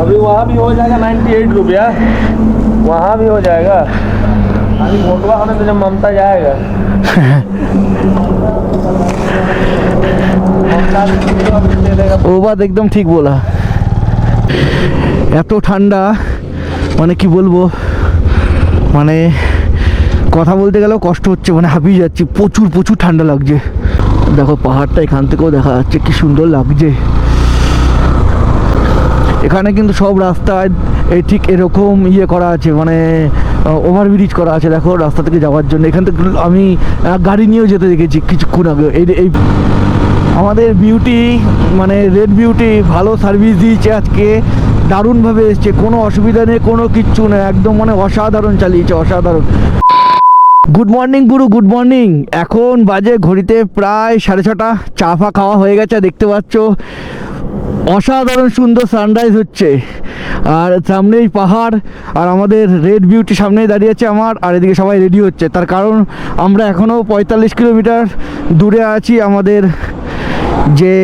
अभी वहाँ भी हो जाएगा 98 रुपया, वहाँ भी हो जाएगा। अभी भोटवा होने तो जब ममता जाएगा ও বাদ একদম ঠিক বলা। এত ঠান্ডা মানে কি বলবো, মানে কথা বলতে গেলেও কষ্ট হচ্ছে, মানে হাঁপিয়ে যাচ্ছি, প্রচুর প্রচুর ঠান্ডা লাগছে। দেখো পাহাড়টা এখান থেকেও দেখা যাচ্ছে কি সুন্দর লাগছে। এখানে কিন্তু সব রাস্তায় এই ঠিক এরকম করা আছে, মানে ওভারব্রিজ করা আছে। দেখো রাস্তা থেকে যাওয়ার জন্য এখান থেকে আমি গাড়ি নিয়েও যেতে দেখেছি কিছুক্ষণ আগে। এই আমাদের বিউটি মানে রেড বিউটি ভালো সার্ভিস দিয়েছে আজকে, দারুণভাবে এসছে, কোনো অসুবিধা নেই, কোনো কিচ্ছু নেই, একদম মানে অসাধারণ চালিয়েছে, অসাধারণ। গুড মর্নিং গুরু, গুড মর্নিং। এখন বাজে ঘড়িতে প্রায় 6:30। চা ফা খাওয়া হয়ে গেছে, দেখতে পাচ্ছ অসাধারণ সুন্দর সানরাইজ হচ্ছে। আর সামনেই পাহাড়, আর আমাদের রেড বিউটি সামনেই দাঁড়িয়ে আছে আমার, আর এদিকে সবাই রেডি হচ্ছে। তার কারণ আমরা এখনও 45 কিলোমিটার দূরে আছি আমাদের যে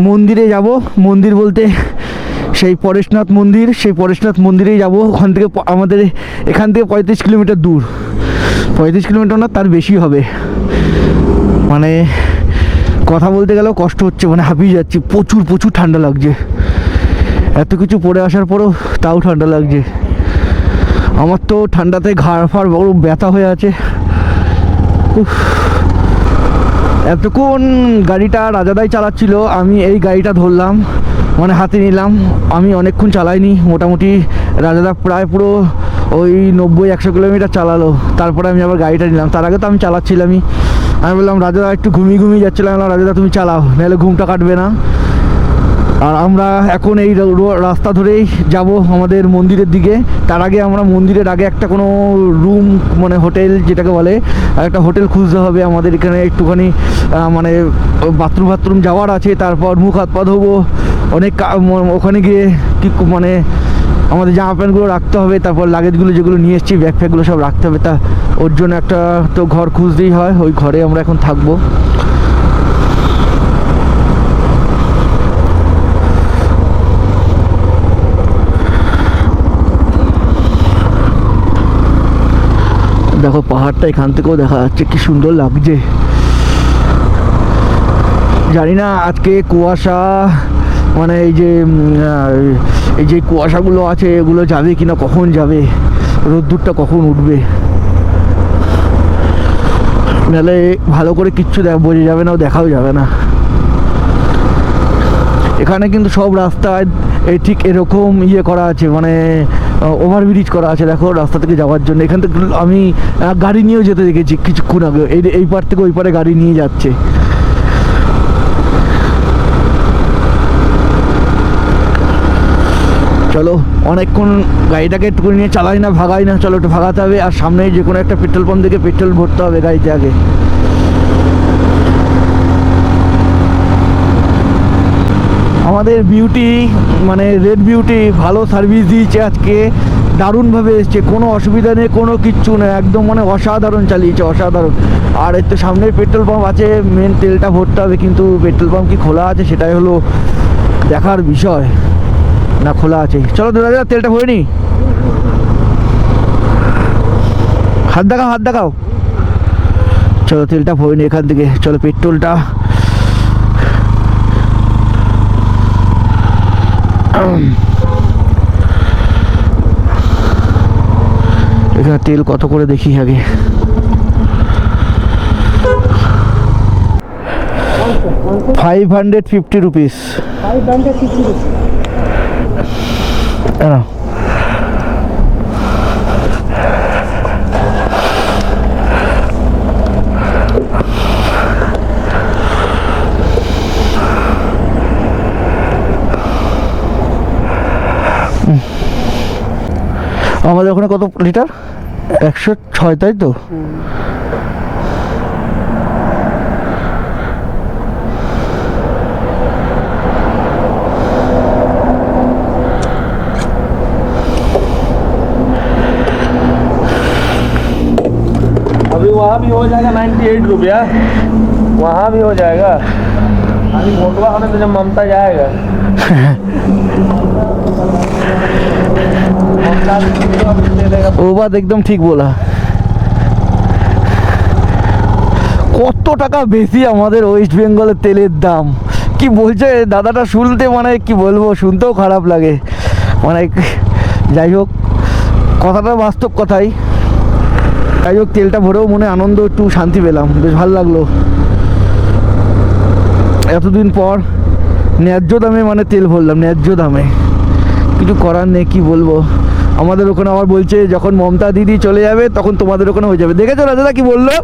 মন্দিরে যাব। মন্দির বলতে সেই পরেশনাথ মন্দির, সেই পরেশনাথ মন্দিরেই যাব। ওখান থেকে আমাদের এখান থেকে 35 কিলোমিটার দূর, 35 কিলোমিটার না তার বেশি হবে। মানে কথা বলতে গেলেও কষ্ট হচ্ছে, মানে হাঁপিয়ে যাচ্ছি, প্রচুর প্রচুর ঠান্ডা লাগছে। এত কিছু পরে আসার পরও তাও ঠান্ডা লাগছে। আমার তো ঠান্ডাতে ঘাড় ফাড় বড় ব্যথা হয়ে আছে। এতক্ষণ গাড়িটা রাজাদাই চালাচ্ছিল, আমি এই গাড়িটা ধরলাম, মানে হাতে নিলাম। আমি অনেকক্ষণ চালাইনি, মোটামুটি রাজাদা প্রায় পুরো ওই 90-100 কিলোমিটার চালালো, তারপরে আমি আবার গাড়িটা নিলাম। তার আগে তো আমি চালাচ্ছিলামই। আমি বললাম রাজাদা একটু ঘুমিয়ে ঘুমিয়ে যাচ্ছিলাম, রাজাদা তুমি চালাও, নাহলে ঘুমটা কাটবে না। আর আমরা এখন এই রাস্তা ধরেই যাব আমাদের মন্দিরের দিকে। তার আগে আমরা মন্দিরের আগে একটা কোনো রুম মানে হোটেল যেটাকে বলে, একটা হোটেল খুঁজতে হবে আমাদের এখানে। একটুখানি মানে বাথরুম যাওয়ার আছে, তারপর মুখ হাত পা ধোবো অনেক। ওখানে গিয়ে কি মানে আমাদের জামা প্যান্টগুলো রাখতে হবে, তারপর লাগেজগুলো যেগুলো নিয়ে এসেছি ব্যাগ ফ্যাগগুলো সব রাখতে হবে। তা ওর জন্য একটা তো ঘর খুঁজতেই হয়, ওই ঘরে আমরা এখন থাকবো। দেখো পাহাড়টা এখান থেকেও দেখা যাচ্ছে কি সুন্দর লাগছে। জানি না আজকে কুয়াশা মানে এই যে কুয়াশাগুলো আছে এগুলো যাবে কিনা, কখন যাবে, রোদ্দুরটা কখন উঠবে, নাহলে ভালো করে কিচ্ছু বোঝা যাবে না, দেখাও যাবে না। এখানে কিন্তু সব রাস্তায় এই ঠিক এরকম করা আছে, মানে ওভারব্রিজ করা আছে। দেখো রাস্তা থেকে যাওয়ার জন্য এখান থেকে আমি গাড়ি নিয়েও যেতে দেখেছি কিছুক্ষণ আগে। এই পার থেকে ওই পারে গাড়ি নিয়ে যাচ্ছে। চলো অনেকক্ষণ গাড়িটাকে একটু নিয়ে চালাই না, ভাগাই না, চলো একটু ভাগাতে হবে। আর সামনে যে কোনো একটা পেট্রোল পাম্প থেকে পেট্রোল ভরতে হবে গাড়িতে আগে। আমাদের বিউটি মানে রেড বিউটি ভালো সার্ভিস দিয়েছে আজকে, দারুণভাবে এসছে, কোনো অসুবিধা নেই, কোনো কিচ্ছু নেই, একদম মানে অসাধারণ চালিয়েছে, অসাধারণ। আর এর তো সামনে পেট্রোল পাম্প আছে, মেন তেলটা ভরতে হবে, কিন্তু পেট্রোল পাম্প কি খোলা আছে সেটাই হলো দেখার বিষয়, না খোলা আছে। চলো দাদা তেলটা ভরে নি, হাত দেখাও, হাত দেখাও। চলো তেলটা ভরে নি এখান থেকে। চলো পেট্রোলটা এখানে তেল কত করে দেখি আগে। 550 rupees। 550 rupees। আমাদের ওখানে কত লিটার? 106, তাই তো? अभी वहाँ भी हो जाएगा 98 रुपया, वहाँ भी हो जाएगा। अभी भोटवा होने तो जब ममता जाएगा वो बात एकदम ठीक बोला। কত টাকা বেশি আমাদের ওয়েস্ট বেঙ্গলের তেলের দাম, কি বলছে দাদাটা শুনতে মানে কি বলবো, শুনতেও খারাপ লাগে। মানে যাই হোক, কথাটা বাস্তব কথাই। যাই হোক, তেলটা ভরেও মনে আনন্দ, একটু শান্তি পেলাম, বেশ ভালো লাগলো। এতদিন পর ন্যায্য দামে মানে তেল ভরলাম, ন্যায্য দামে। কিছু করার নেই, কি বলবো। আমাদের ওখানে আবার বলছে যখন মমতা দিদি চলে যাবে তখন তোমাদের ওখানে হয়ে যাবে। দেখেছো রাজাদা কি বললো?